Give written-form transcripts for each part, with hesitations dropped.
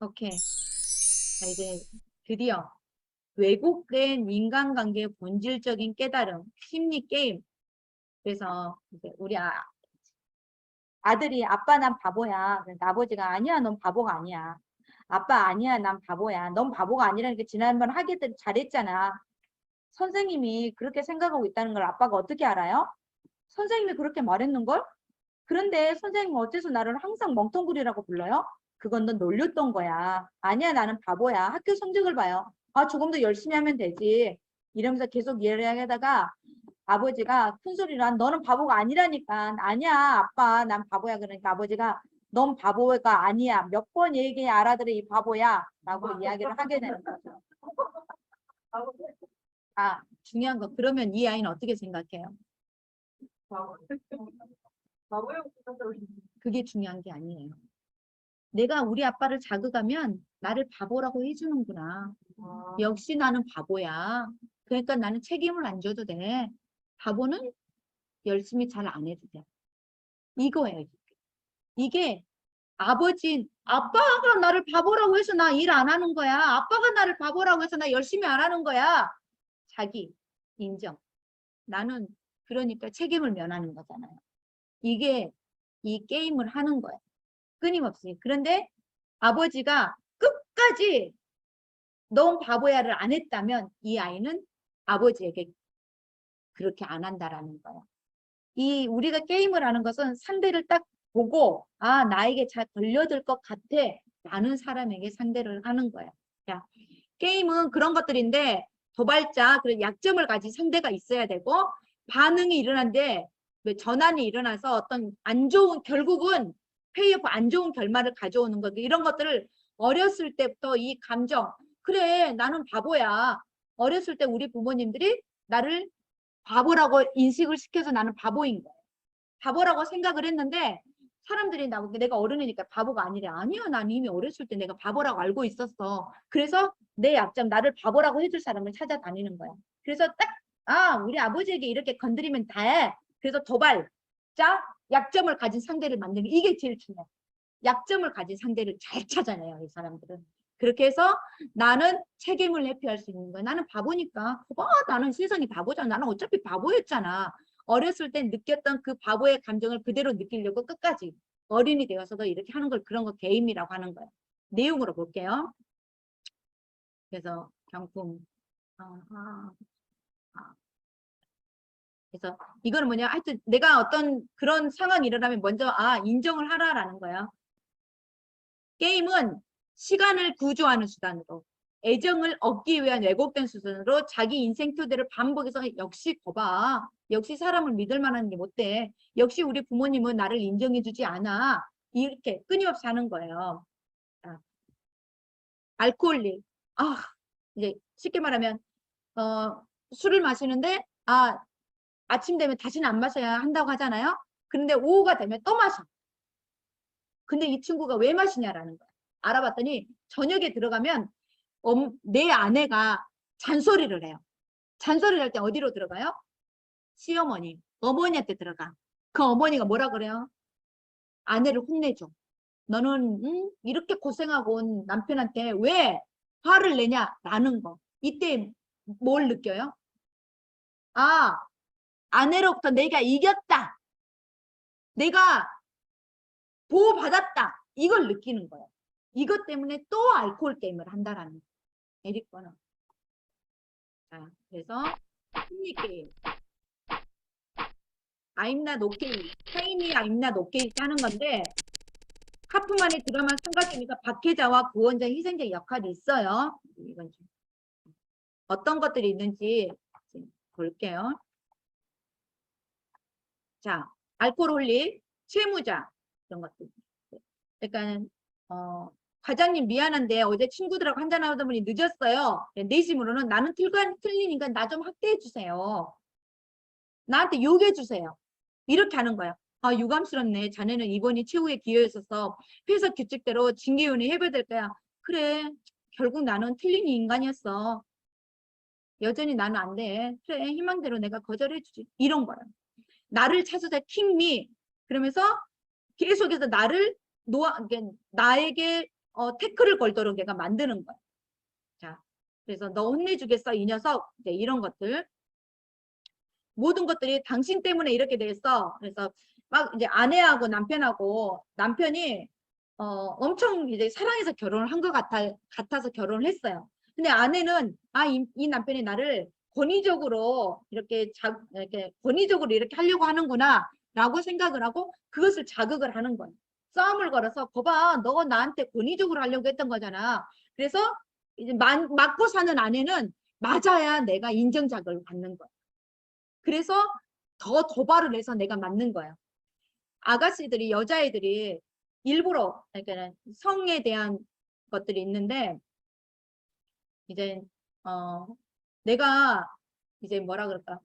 오케이. 자, 이제 드디어 왜곡된 인간관계의 본질적인 깨달음, 심리 게임. 그래서 이제 우리 아들이 아빠 난 바보야. 그래서 아버지가 아니야, 넌 바보가 아니야. 아빠 아니야, 난 바보야. 넌 바보가 아니라니까 지난번 하게 잘했잖아. 선생님이 그렇게 생각하고 있다는 걸 아빠가 어떻게 알아요? 선생님이 그렇게 말했는걸? 그런데 선생님은 어째서 나를 항상 멍텅구리라고 불러요? 그건 넌 놀렸던 거야. 아니야, 나는 바보야. 학교 성적을 봐요. 아, 조금 더 열심히 하면 되지. 이러면서 계속 이야기하다가 아버지가 큰 소리로 너는 바보가 아니라니까. 아니야, 아빠, 난 바보야. 그러니까 아버지가 넌 바보가 아니야. 몇 번 얘기 알아들어 이 바보야. 라고 이야기를 하게 되는 거죠. 아, 중요한 거. 그러면 이 아이는 어떻게 생각해요? 그게 중요한 게 아니에요. 내가 우리 아빠를 자극하면 나를 바보라고 해주는구나. 역시 나는 바보야. 그러니까 나는 책임을 안 져도 돼. 바보는 열심히 잘 안 해도 돼. 이거예요. 이게 아빠가 나를 바보라고 해서 나 일 안 하는 거야. 아빠가 나를 바보라고 해서 나 열심히 안 하는 거야. 자기 인정. 나는 그러니까 책임을 면하는 거잖아요. 이게 이 게임을 하는 거야. 끊임없이. 그런데 아버지가 끝까지 넌 바보야를 안 했다면 이 아이는 아버지에게 그렇게 안 한다라는 거야. 이 우리가 게임을 하는 것은 상대를 딱 보고 나에게 잘 걸려들 것 같아 라는 사람에게 상대를 하는 거야. 야, 게임은 그런 것들인데 도발자 그런 약점을 가진 상대가 있어야 되고 반응이 일어난데 전환이 일어나서 어떤 안 좋은 결국은 페이오프 안 좋은 결말을 가져오는 거 이런 것들을 어렸을 때부터 이 감정 그래 나는 바보야. 어렸을 때 우리 부모님들이 나를 바보라고 인식을 시켜서 나는 바보인 거야. 바보라고 생각을 했는데 사람들이 내가 어른이니까 바보가 아니래. 아니야, 난 이미 어렸을 때 내가 바보라고 알고 있었어. 그래서 내 약점, 나를 바보라고 해줄 사람을 찾아다니는 거야. 그래서 우리 아버지에게 이렇게 건드리면 돼. 그래서 도발자, 약점을 가진 상대를 만드는 게 이게 제일 중요해. 약점을 가진 상대를 잘 찾아내요, 이 사람들은. 그렇게 해서 나는 책임을 회피할 수 있는 거야. 나는 바보니까. 나는 세상이 바보잖아. 나는 어차피 바보였잖아. 어렸을 때 느꼈던 그 바보의 감정을 그대로 느끼려고 끝까지 어린이 되어서도 이렇게 하는 걸 그런 거 게임이라고 하는 거예요. 내용으로 볼게요. 그래서 경품. 그래서 이거는 뭐냐 하여튼 내가 어떤 그런 상황이 일어나면 먼저 인정을 하라라는 거예요. 게임은 시간을 구조하는 수단으로 애정을 얻기 위한 왜곡된 수단으로 자기 인생 토대를 반복해서 역시 거봐. 역시 사람을 믿을 만한 게 못 돼. 역시 우리 부모님은 나를 인정해주지 않아. 이렇게 끊임없이 하는 거예요. 알코올릭. 이제 쉽게 말하면 술을 마시는데 아침 되면 다시는 안 마셔야 한다고 하잖아요. 그런데 오후가 되면 또 마셔. 근데 이 친구가 왜 마시냐라는 거야. 알아봤더니 저녁에 들어가면 내 아내가 잔소리를 해요. 잔소리를 할 때 어디로 들어가요? 시어머니, 어머니한테 들어가. 그 어머니가 뭐라 그래요? 아내를 혼내줘. 너는 이렇게 고생하고 온 남편한테 왜 화를 내냐라는 거. 이때 뭘 느껴요? 아내로부터 내가 이겼다. 내가 보호받았다. 이걸 느끼는 거예요. 이것 때문에 또 알코올 게임을 한다라는 거예요. 에릭 버너. 자, 그래서 심리 게임. I'm not okay. 타인이 I'm not okay 하는 건데 카프만의 드라마 삼각형이니까 박해자와 구원자, 희생자 역할이 있어요. 이건 좀 어떤 것들이 있는지 볼게요. 자, 알코올홀릭, 채무자 이런 것들. 그러니까 과장님 미안한데 어제 친구들하고 한잔하다 보니 늦었어요. 내심으로는 나는 틀리니까 나 좀 학대해 주세요. 나한테 욕해 주세요. 이렇게 하는 거야. 유감스럽네. 자네는 이번이 최후의 기회였어서 회사 규칙대로 징계위원회 해봐야 거야. 그래. 결국 나는 틀린 인간이었어. 여전히 나는 안 돼. 그래. 희망대로 내가 거절해 주지. 이런 거야. 나를 찾아다 킴미. 그러면서 계속해서 나에게 태클을 걸도록 내가 만드는 거야. 자, 그래서 너 혼내주겠어 이 녀석, 이제 이런 것들. 모든 것들이 당신 때문에 이렇게 됐어. 그래서 막 이제 아내하고 남편하고, 남편이 엄청 이제 사랑해서 결혼을 한 것 같아서 결혼을 했어요. 근데 아내는 이 남편이 나를 권위적으로 이렇게 권위적으로 이렇게 하려고 하는구나 라고 생각을 하고 그것을 자극을 하는 거예요. 싸움을 걸어서 거봐, 너가 나한테 권위적으로 하려고 했던 거잖아. 그래서 이제 맞고 사는 아내는 맞아야 내가 인정자극을 받는 거예요. 그래서 더 도발을 해서 내가 맞는 거예요. 아가씨들이, 여자애들이 일부러, 그러니까 성에 대한 것들이 있는데, 이제 내가 이제 뭐라 그럴까,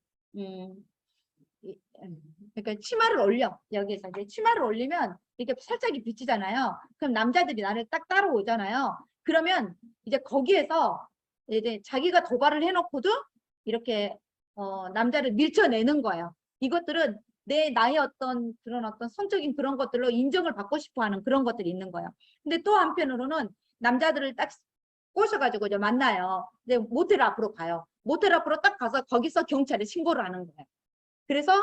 그러니까 치마를 올려. 여기서 이제 치마를 올리면 이렇게 살짝 비치잖아요. 그럼 남자들이 나를 딱 따라오잖아요. 그러면 이제 거기에서 이제 자기가 도발을 해놓고도 이렇게 남자를 밀쳐내는 거예요. 이것들은 나의 그런 성적인 그런 것들로 인정을 받고 싶어 하는 그런 것들이 있는 거예요. 근데 또 한편으로는 남자들을 딱 꼬셔가지고 이제 만나요. 이제 모텔 앞으로 가요. 모텔 앞으로 딱 가서 거기서 경찰에 신고를 하는 거예요. 그래서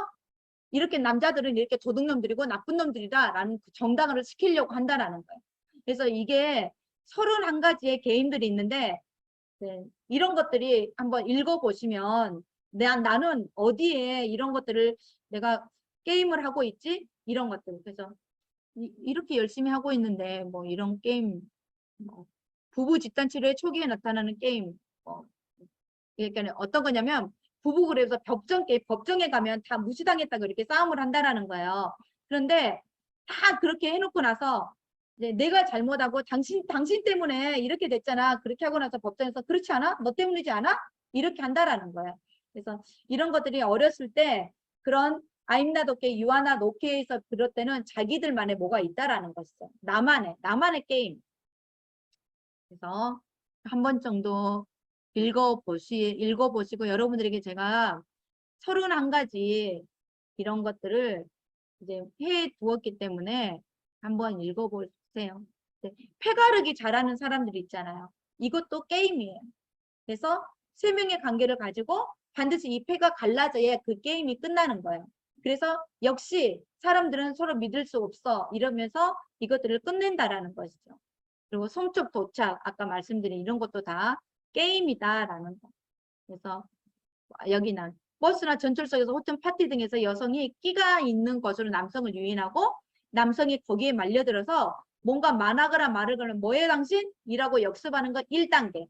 이렇게 남자들은 이렇게 도둑놈들이고 나쁜 놈들이다라는 그 정당화를 시키려고 한다라는 거예요. 그래서 이게 31가지의 게임들이 있는데, 네, 이런 것들이 한번 읽어보시면 나는 어디에 이런 것들을 내가 게임을 하고 있지? 이런 것들. 그래서 이렇게 열심히 하고 있는데 뭐 이런 게임, 뭐 부부 집단 치료의 초기에 나타나는 게임, 그러니까 어떤 거냐면 부부 그래서 법정에 가면 다 무시당했다고 이렇게 싸움을 한다라는 거예요. 그런데 다 그렇게 해놓고 나서 이제 내가 잘못하고 당신 때문에 이렇게 됐잖아. 그렇게 하고 나서 법정에서 그렇지 않아? 너 때문이지 않아? 이렇게 한다라는 거예요. 그래서 이런 것들이 어렸을 때 그런 I'm not okay, you are not okay에서 들을 때는 자기들만의 뭐가 있다라는 것이죠. 나만의 게임. 그래서 한 번 정도 읽어보시고 여러분들에게 제가 31가지 이런 것들을 이제 해 두었기 때문에 한번 읽어보세요. 패가르기 잘하는 사람들이 있잖아요. 이것도 게임이에요. 그래서 세 명의 관계를 가지고 반드시 이 패가 갈라져야 그 게임이 끝나는 거예요. 그래서 역시 사람들은 서로 믿을 수 없어 이러면서 이것들을 끝낸다라는 것이죠. 그리고 성적 도착, 아까 말씀드린 이런 것도 다 게임이다라는 거. 그래서 여기는 버스나 전철석에서 호텔 파티 등에서 여성이 끼가 있는 것으로 남성을 유인하고 남성이 거기에 말려들어서 뭔가 만하거나 말하거나 뭐해 당신? 이라고 역습하는 것 1단계.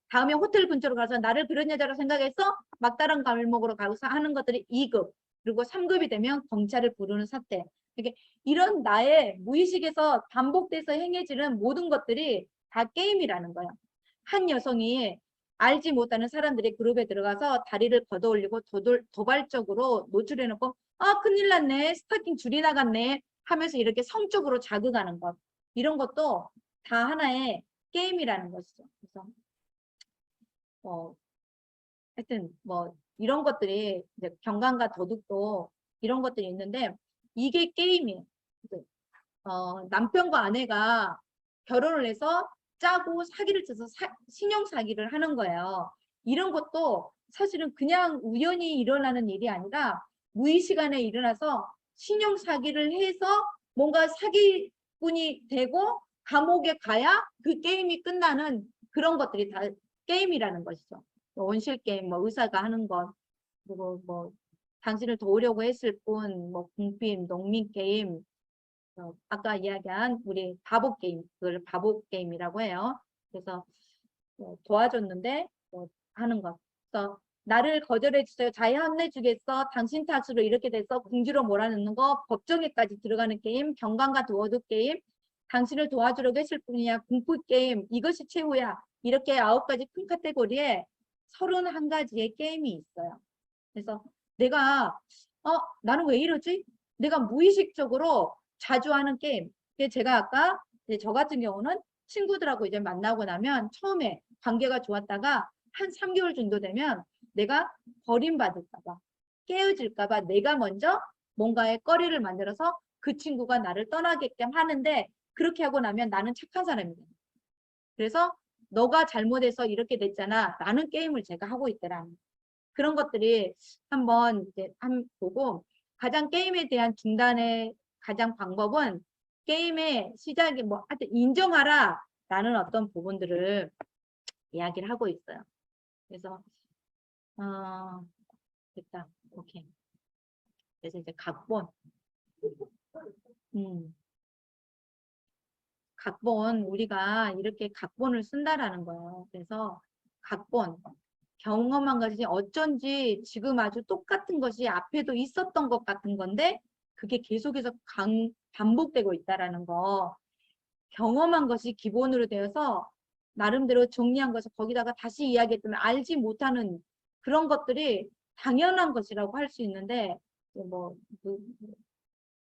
다음에 호텔 근처로 가서 나를 그런 여자로 생각해서 막다른 감목으로 가서 하는 것들이 2급. 그리고 3급이 되면 경찰을 부르는 사태. 이렇게 이런 나의 무의식에서 반복돼서 행해지는 모든 것들이 다 게임이라는 거예요. 한 여성이 알지 못하는 사람들의 그룹에 들어가서 다리를 걷어올리고 도발적으로 노출해놓고 큰일 났네, 스타킹 줄이 나갔네 하면서 이렇게 성적으로 자극하는 것, 이런 것도 다 하나의 게임이라는 것이죠. 그래서 하여튼 뭐 이런 것들이 이제 경감과 도둑도 이런 것들이 있는데 이게 게임이에요. 남편과 아내가 결혼을 해서 짜고 사기를 쳐서 신용 사기를 하는 거예요. 이런 것도 사실은 그냥 우연히 일어나는 일이 아니라 무의식 안에 일어나서 신용 사기를 해서 뭔가 사기꾼이 되고 감옥에 가야 그 게임이 끝나는 그런 것들이 다 게임이라는 것이죠. 원실 게임, 뭐 의사가 하는 것, 그리고 뭐 당신을 도우려고 했을 뿐, 뭐 궁핍, 농민 게임, 아까 이야기한 우리 바보 게임, 그걸 바보 게임이라고 해요. 그래서 도와줬는데 하는 것. 그래서 나를 거절해 주세요. 자해 혼내주겠어. 당신 탓으로 이렇게 돼서 궁지로 몰아넣는 거, 법정에까지 들어가는 게임, 경감과 도둑 게임, 당신을 도와주려고 했을 뿐이야. 공포 게임, 이것이 최후야. 이렇게 9가지 큰 카테고리에 31가지의 게임이 있어요. 그래서 내가 나는 왜 이러지? 내가 무의식적으로 자주 하는 게임. 제가 아까 저 같은 경우는 친구들하고 이제 만나고 나면 처음에 관계가 좋았다가 한 3개월 정도 되면 내가 버림받을까봐, 깨어질까봐 내가 먼저 뭔가의 거리를 만들어서 그 친구가 나를 떠나게끔 하는데, 그렇게 하고 나면 나는 착한 사람이 돼. 그래서 너가 잘못해서 이렇게 됐잖아. 라는 게임을 제가 하고 있더라. 그런 것들이 한번 이제 보고 가장 게임에 대한 중단의 가장 방법은 게임의 시작에 뭐 하여튼 인정하라 라는 어떤 부분들을 이야기를 하고 있어요. 그래서 됐다. 오케이. 그래서 이제 각본. 각본 우리가 이렇게 각본을 쓴다라는 거예요. 그래서 각본 경험한 것이 어쩐지 지금 아주 똑같은 것이 앞에도 있었던 것 같은 건데 그게 계속해서 반복되고 있다라는 거. 경험한 것이 기본으로 되어서 나름대로 정리한 것을 거기다가 다시 이야기했더니 알지 못하는 그런 것들이 당연한 것이라고 할 수 있는데 뭐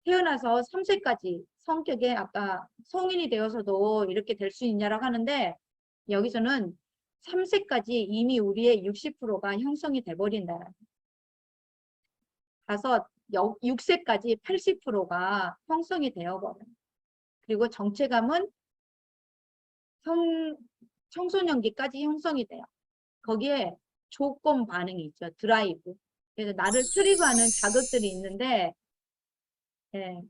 태어나서 3세까지 성격에 아까 성인이 되어서도 이렇게 될 수 있냐라고 하는데 여기서는 3세까지 이미 우리의 60%가 형성이 돼버린다라는 가서 6세까지 80%가 형성이 되어버려요. 그리고 정체감은 청소년기까지 형성이 돼요. 거기에 조건 반응이 있죠. 드라이브. 그래서 나를 트리거하는 자극들이 있는데 예.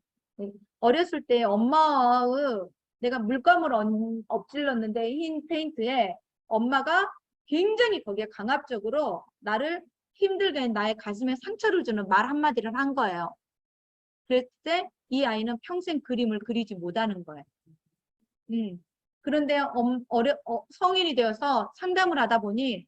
어렸을 때 엄마의 내가 물감을 엎질렀는데 흰 페인트에 엄마가 굉장히 거기에 강압적으로 나를 힘들게 나의 가슴에 상처를 주는 말 한마디를 한 거예요. 그랬을 때 이 아이는 평생 그림을 그리지 못하는 거예요. 그런데 성인이 되어서 상담을 하다 보니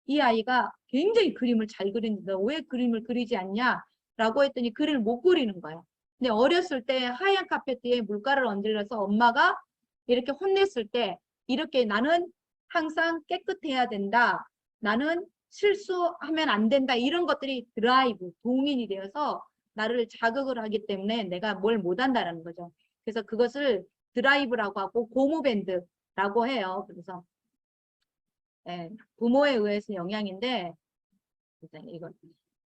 이 아이가 굉장히 그림을 잘 그리는데 왜 그림을 그리지 않냐? 라고 했더니 그림을 못 그리는 거예요. 근데 어렸을 때 하얀 카페트에 물가를 얹으려서 엄마가 이렇게 혼냈을 때 이렇게 나는 항상 깨끗해야 된다. 나는 실수하면 안 된다. 이런 것들이 드라이브, 동인이 되어서 나를 자극을 하기 때문에 내가 뭘 못한다라는 거죠. 그래서 그것을 드라이브라고 하고 고무밴드라고 해요. 그래서 예, 부모에 의해서 영향인데 이거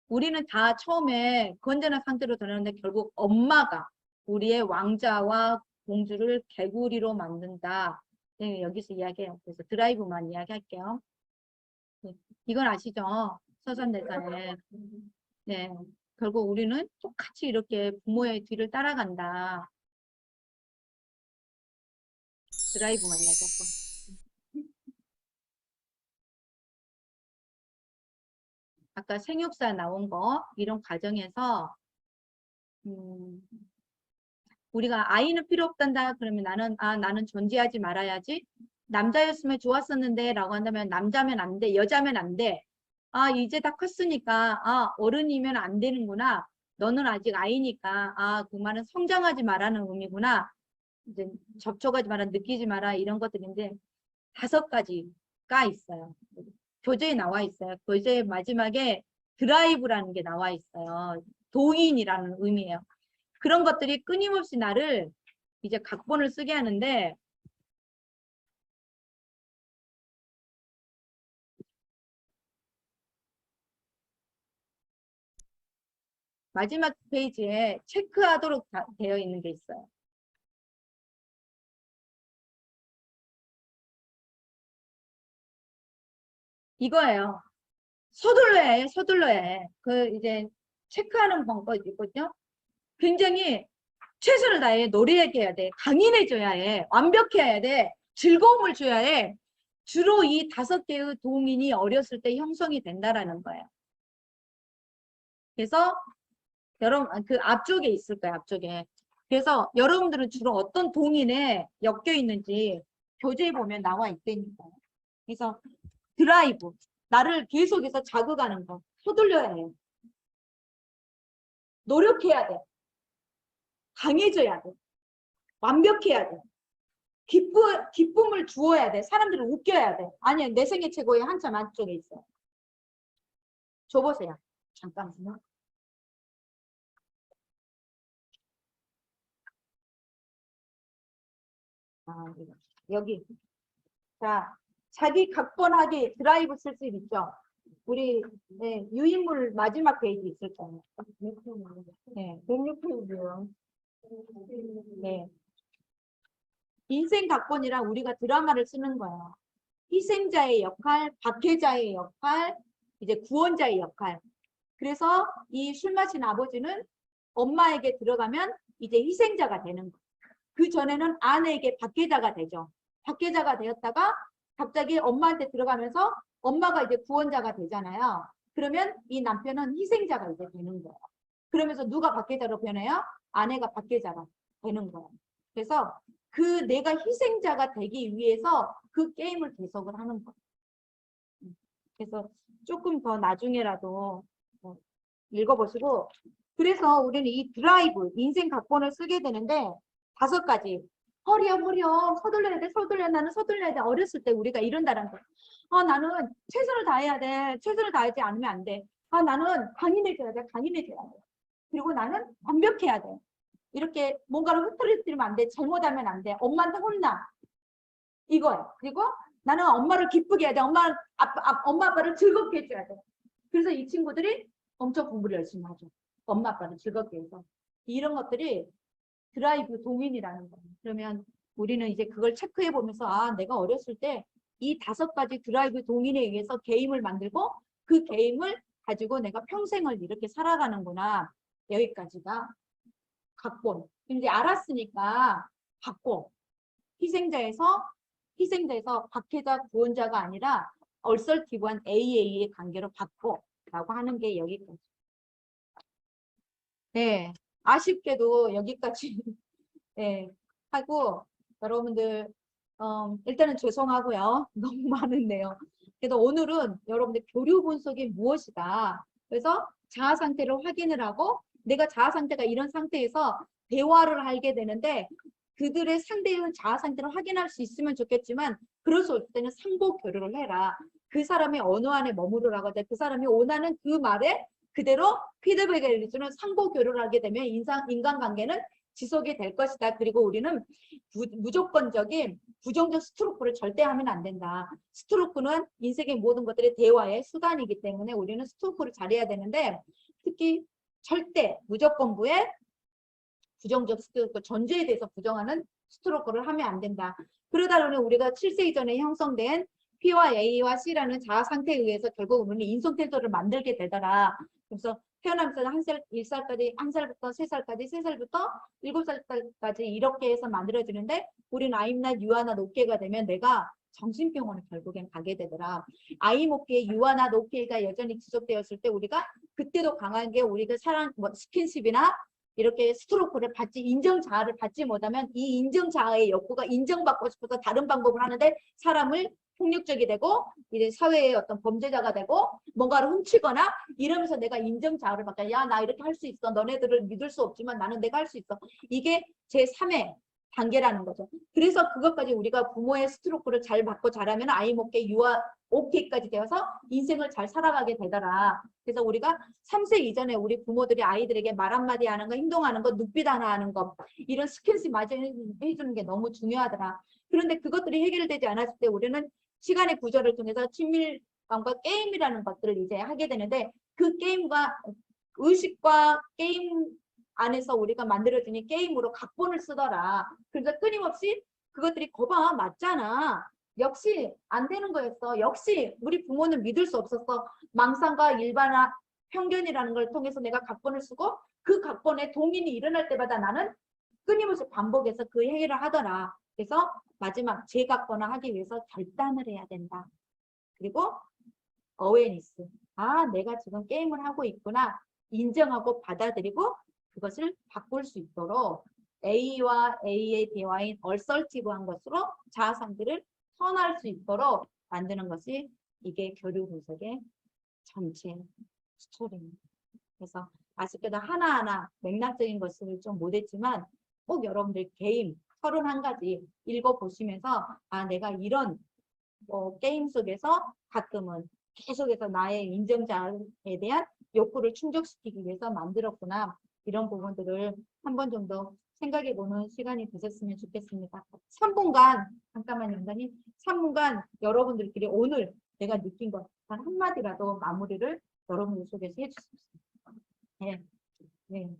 우리는 다 처음에 건전한 상태로 되는데 결국 엄마가 우리의 왕자와 공주를 개구리로 만든다. 네, 여기서 이야기해요. 그래서 드라이브만 이야기할게요. 네, 이건 아시죠? 서산대사에. 네, 결국 우리는 똑같이 이렇게 부모의 뒤를 따라간다. 드라이브만 이야기했고. 아까 생육사 나온 거 이런 과정에서 우리가 아이는 필요 없단다 그러면 나는 존재하지 말아야지 남자였으면 좋았었는데 라고 한다면 남자면 안 돼, 여자면 안 돼. 이제 다 컸으니까 어른이면 안 되는구나. 너는 아직 아이니까 그 말은 성장하지 말라는 의미구나. 이제 접촉하지 마라, 느끼지 마라 이런 것들인데 5가지가 있어요. 교재에 나와 있어요. 교재 마지막에 드라이브라는 게 나와 있어요. 동인이라는 의미예요. 그런 것들이 끊임없이 나를 이제 각본을 쓰게 하는데 마지막 페이지에 체크하도록 되어 있는 게 있어요. 이거예요. 서둘러야 해, 서둘러야 해. 그 이제 체크하는 방법이 있거든요. 굉장히 최선을 다해 노래하게 해야 돼. 강인해져야 해. 완벽해야 돼. 즐거움을 줘야 해. 주로 이 5개의 동인이 어렸을 때 형성이 된다라는 거예요. 그래서 여러분 그 앞쪽에 있을 거예요. 앞쪽에. 그래서 여러분들은 주로 어떤 동인에 엮여 있는지 교재에 보면 나와 있다니까요. 그래서 드라이브. 나를 계속해서 자극하는 거. 서둘러야 해요. 노력해야 돼. 강해져야 돼. 완벽해야 돼. 기쁨을 주어야 돼. 사람들을 웃겨야 돼. 아니야, 내 생애 최고의 한참 안쪽에 있어요. 줘보세요. 잠깐만요. 이거. 여기. 자, 자기 각본하기 드라이브 쓸 수 있죠? 우리 네, 유인물 마지막 페이지 있을 거예요. 네, 106페이지요. 네. 인생 각본이랑 우리가 드라마를 쓰는 거예요. 희생자의 역할, 박해자의 역할, 이제 구원자의 역할. 그래서 이 술 마신 아버지는 엄마에게 들어가면 이제 희생자가 되는 거예요. 그 전에는 아내에게 박해자가 되죠. 박해자가 되었다가 갑자기 엄마한테 들어가면서 엄마가 이제 구원자가 되잖아요. 그러면 이 남편은 희생자가 이제 되는 거예요. 그러면서 누가 박해자로 변해요? 아내가 박해자가 되는 거예요. 그래서 그 내가 희생자가 되기 위해서 그 게임을 계속을 하는 거예요. 그래서 조금 더 나중에라도 읽어보시고, 그래서 우리는 이 드라이브, 인생 각본을 쓰게 되는데 5가지. 허리야, 서둘러야 돼, 나는 서둘러야 돼. 어렸을 때 우리가 이런다는 거야. 나는 최선을 다해야 돼. 최선을 다하지 않으면 안 돼. 나는 강인해져야 돼. 그리고 나는 완벽해야 돼. 이렇게 뭔가를 흐트러뜨리면 안 돼. 잘못하면 안 돼. 엄마한테 혼나. 이거야. 그리고 나는 엄마를 기쁘게 해야 돼. 엄마, 아빠를 즐겁게 해줘야 돼. 그래서 이 친구들이 엄청 공부를 열심히 하죠. 엄마, 아빠를 즐겁게 해서. 이런 것들이 드라이브 동인이라는 거예요. 그러면 우리는 이제 그걸 체크해 보면서 내가 어렸을 때 이 5가지 드라이브 동인에 의해서 게임을 만들고 그 게임을 가지고 내가 평생을 이렇게 살아가는구나. 여기까지가 각본. 이제 알았으니까 각본. 희생자에서 박해자 구원자가 아니라 얼설티브한 AA의 관계로 바꿔라고 하는 게 여기까지. 네, 아쉽게도 여기까지 네, 하고 여러분들 일단은 죄송하고요. 너무 많은데요. 그래도 오늘은 여러분들 교류 분석이 무엇이다. 그래서 자아 상태를 확인을 하고 내가 자아 상태가 이런 상태에서 대화를 하게 되는데 그들의 상대의 자아 상태를 확인할 수 있으면 좋겠지만 그럴 수 없을 때는 상보 교류를 해라. 그 사람의 언어 안에 머무르라고 그 사람이 원하는 그 말에 그대로 피드백을 해주는 상보 교류를 하게 되면 인간관계는 지속이 될 것이다. 그리고 우리는 무조건적인 부정적 스트로크를 절대 하면 안 된다. 스트로크는 인생의 모든 것들이 대화의 수단이기 때문에 우리는 스트로크를 잘해야 되는데 특히 절대 무조건부의 부정적 스트로크, 전제에 대해서 부정하는 스트로크를 하면 안 된다. 그러다 보니 우리가 7세 이전에 형성된 P와 A와 C라는 자아 상태에 의해서 결국 우리는 인성 태도를 만들게 되더라. 그래서 태어나면서 1살까지, 1살부터 3살까지, 3살부터 7살까지 이렇게 해서 만들어지는데 우리는 아임낫, 유아낫, 오케이가 되면 내가 정신병원을 결국엔 가게 되더라. 아임 오케이, 유아낫, 오케이가 여전히 지속되었을 때 우리가 그때도 강하게 우리가 스킨십이나 이렇게 스트로크를 받지 인정자아를 받지 못하면 이 인정자아의 욕구가 인정받고 싶어서 다른 방법을 하는데 사람을 폭력적이 되고 이제 사회의 어떤 범죄자가 되고 뭔가를 훔치거나 이러면서 내가 인정자아를 받자. 야, 나 이렇게 할 수 있어. 너네들을 믿을 수 없지만 나는 내가 할 수 있어. 이게 제3의 단계라는 거죠. 그래서 그것까지 우리가 부모의 스트로크를 잘 받고 자라면 아이 먹게 유아 오케이까지 되어서 인생을 잘 살아가게 되더라. 그래서 우리가 3세 이전에 우리 부모들이 아이들에게 말 한마디 하는 거, 행동하는 거, 눈빛 하나 하는 거 이런 스킨십 마저 해주는 게 너무 중요하더라. 그런데 그것들이 해결되지 않았을 때 우리는 시간의 구조를 통해서 친밀감과 게임이라는 것들을 이제 하게 되는데 그 게임과 의식과 게임 안에서 우리가 만들어지는 게임으로 각본을 쓰더라. 그래서 끊임없이 그것들이 거봐 맞잖아. 역시 안 되는 거였어. 역시 우리 부모는 믿을 수 없었어. 망상과 일반화 편견이라는 걸 통해서 내가 각본을 쓰고 그 각본에 동인이 일어날 때마다 나는 끊임없이 반복해서 그 행위를 하더라. 그래서 마지막 재각본화 하기 위해서 결단을 해야 된다. 그리고 어웨니스. 내가 지금 게임을 하고 있구나. 인정하고 받아들이고 그것을 바꿀 수 있도록 A와 A의 대화인 얼설티브한 것으로 자아 상태를 선할 수 있도록 만드는 것이 이게 교류 분석의 전체 스토리입니다. 그래서 아쉽게도 하나하나 맥락적인 것을 좀 못했지만 꼭 여러분들 게임 31가지 읽어보시면서 내가 이런 게임 속에서 가끔은 계속해서 나의 인정자에 대한 욕구를 충족시키기 위해서 만들었구나. 이런 부분들을 한 번 정도 생각해보는 시간이 되셨으면 좋겠습니다. 3분간, 잠깐만요, 원장님. 3분간 여러분들끼리 오늘 내가 느낀 것 단 한마디라도 마무리를 여러분들 속에서 해주십시오. 네. 네.